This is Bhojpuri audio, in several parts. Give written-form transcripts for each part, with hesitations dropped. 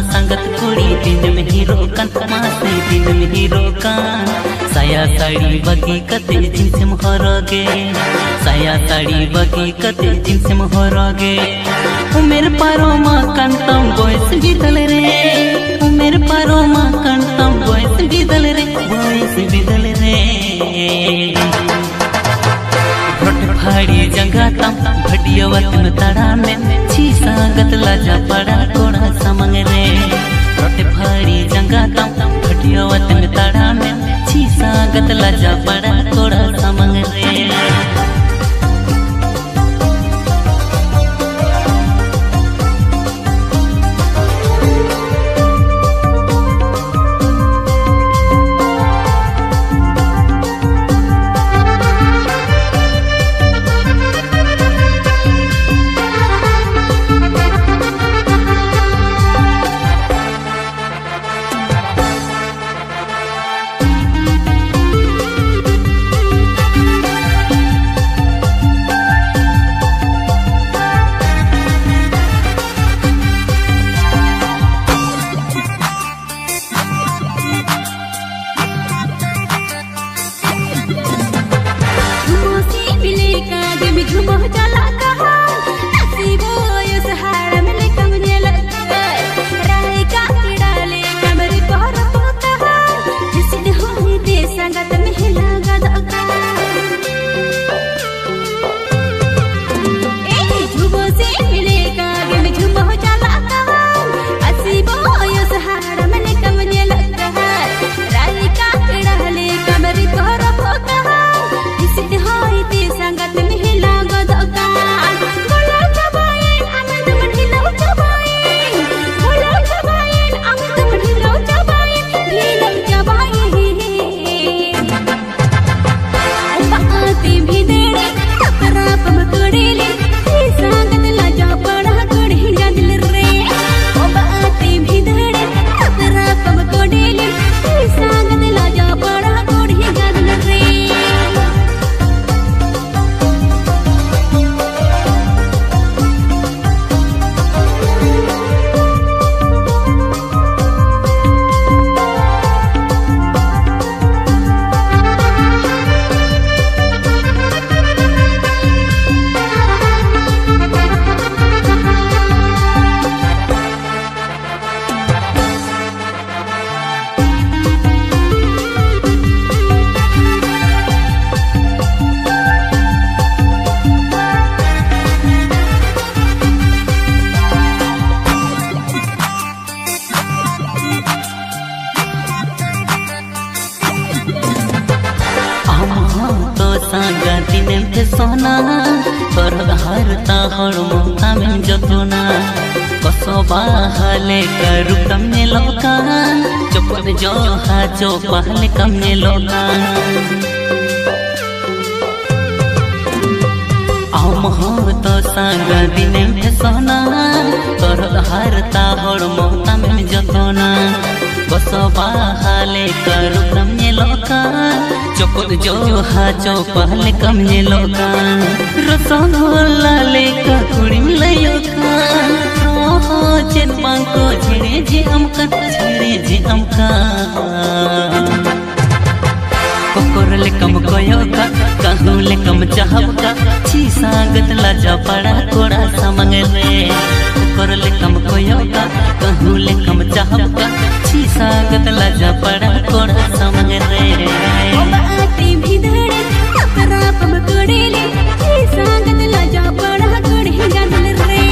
संगत कुड़ी दिन में ही रोकन मासे दिन में ही रोकन साया साड़ी बगी कते जिनसे मोहरगे साया साड़ी बगी कते जिनसे मोहरगे उमेर पारो मां कंतम बॉयस बिदल रे उमेर पारो मां कंतम बॉयस बिदल रे रोट फाड़ी जंगा तम भटियावत में तड़ा में छी संगत लाजा पड़ा कोड़ा समंग रे रोट फाड़ी जंगा तम भटियावत में तड़ा में छी संगत लाजा पड़ा कोड़ा समंग रे सोना तोर हरता हरमता में जतुना कसबा हले कर कमने लोका चुप जो हा जो पहले कमने लोका आओ हम तो सांग दिन में सोना तोर हारता हर मोहता में जतोना बसबा हाले कर कमने लोका चोपद जो हा चौपहले कमने लोका रसगुल्ला ले का कुड़ी मिलयोका रोहो चेन बांको झेड़े जे हमका कोकोरले कम कोयोका कहूले कम चाहबका छी सांगत लाजा पड़ा कोड़ा समंग रे कोकोरले कम कोयोका कहूले कम चाहबका छी सांगत लाजा पड़ा कोड़ा समंग रे ओ बाती भिदड़े अपरा पम कोड़ेले छी सांगत लाजा पड़ा कोड़े गदल रे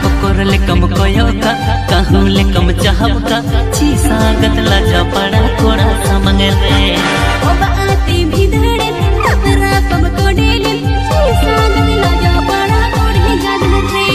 कोकोरले कम कोयोका कहूले कम चाहबका छी सांगत लाजा पड़ा कोड़ा समंग रे ओ बाती भिदड़े अपरा पम कोड़ेले छी सांगत लाजा पड़ा कोड़े गदल रे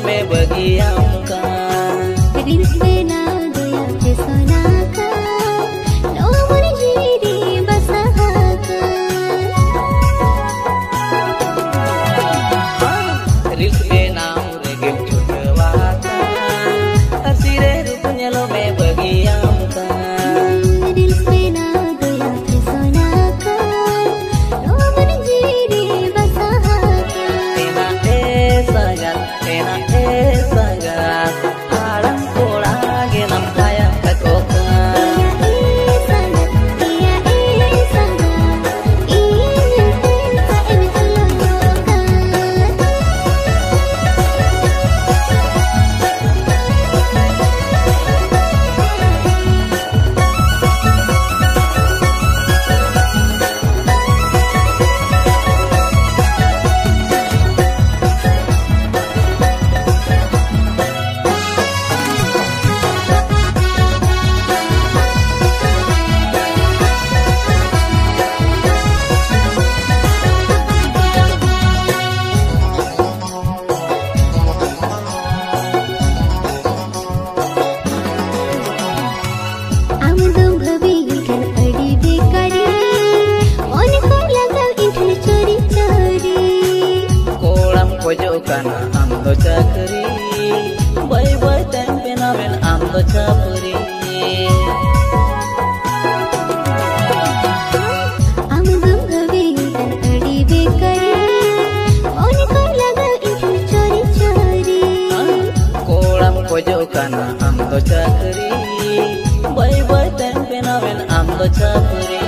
में बगियाम का रील्स बना गया है सोना का लो मन जीरी बसहा का रील्स बना regel chutwa ka tasire rupanya lo में बगियाम का रील्स बना गया है सोना का लो मन जीरी बसहा का enak sangat alam kola genam kaya kakoka Kana amdo chakri boy boy tempe namen amdo chapuri amdum gavi tan adi bekari on ko laga intu chori chori kolam kojo kana amdo chakri boy boy tempe namen amdo chapuri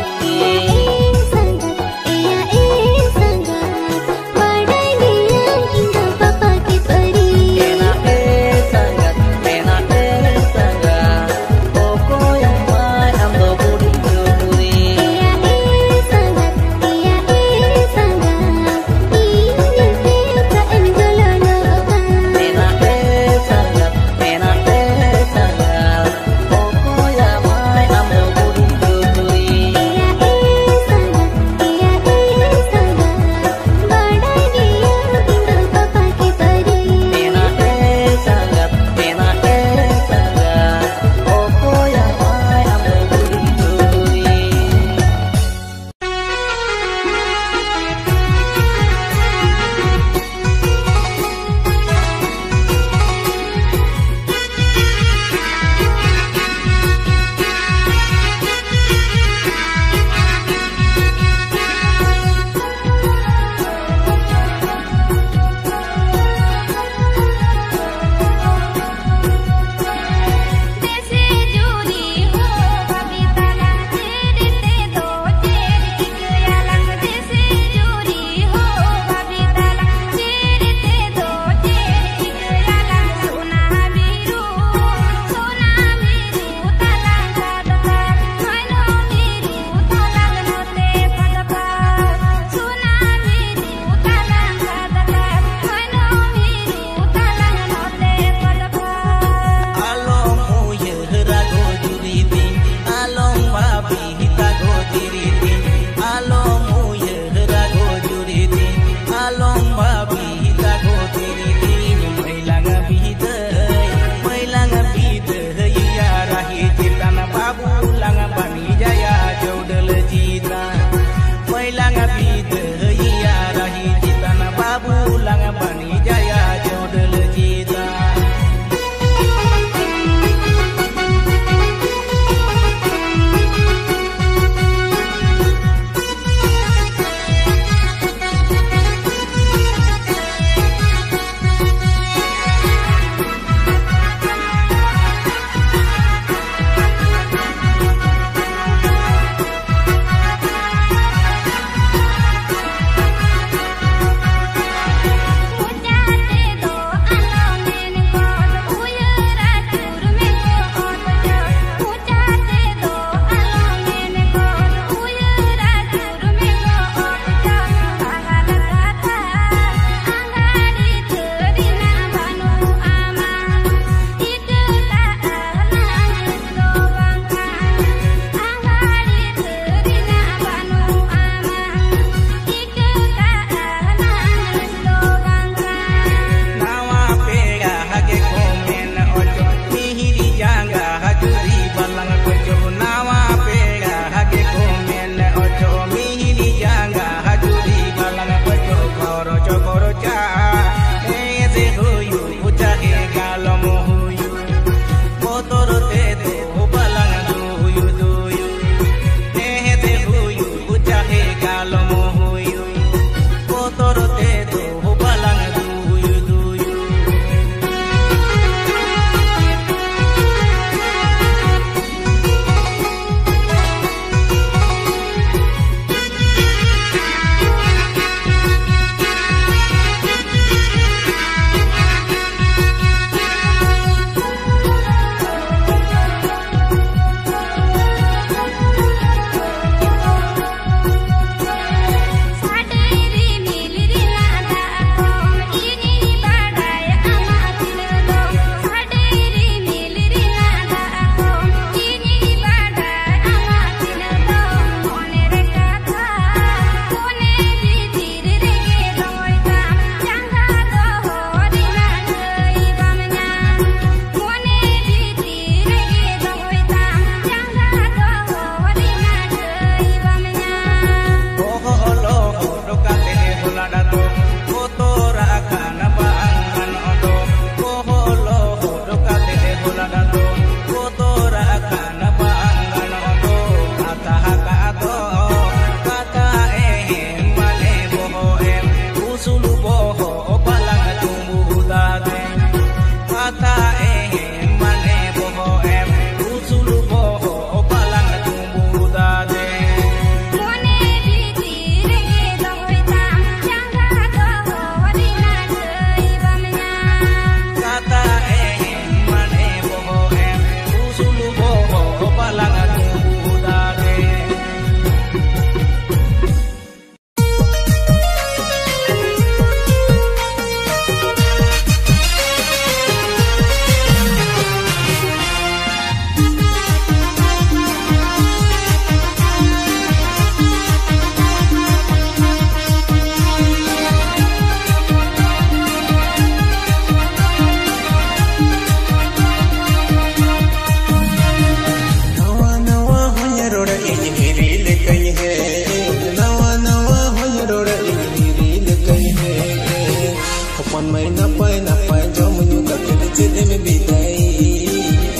napai napai jom nyuka kede cede me bidai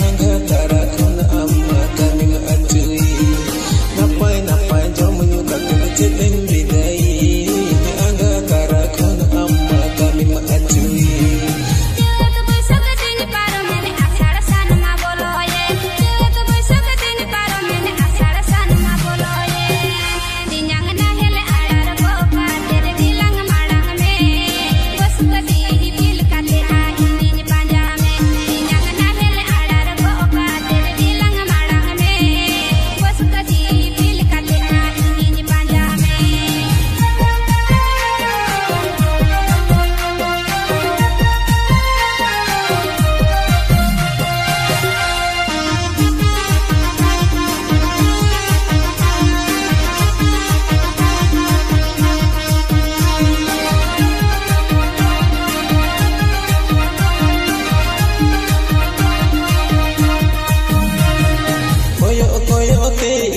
angga tara kona amma kami ma acui napai napai jom nyuka kede cede me bidai angga tara kona amma kami ma acui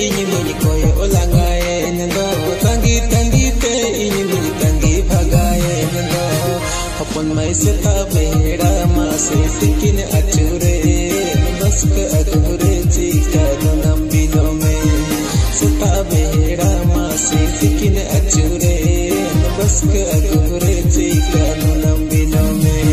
ini muni koyo olangae nendo tangi tangi te ini muni tangi bhagae nendo अपन mai से बेड़ा मासे सिकिन अचूरे बस के अधूरे चीका नम बिलो में सुता बेड़ा मासे सिकिन अचूरे बस के अधूरे चीका नम बिलो में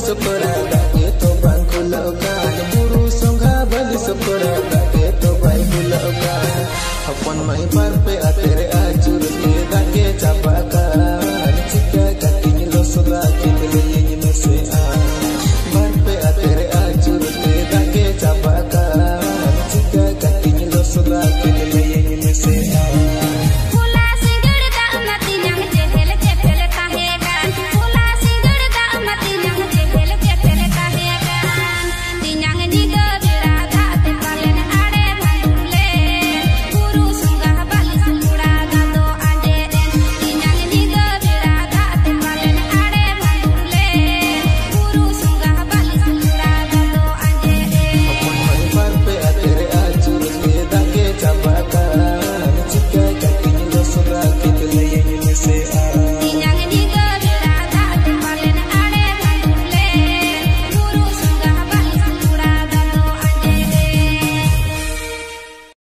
Sokora dake to bangku laukan buru songga bali sokora dake to bangku laukan अपन mai par pe atere ajur ke dake chapaka chika kati lo soda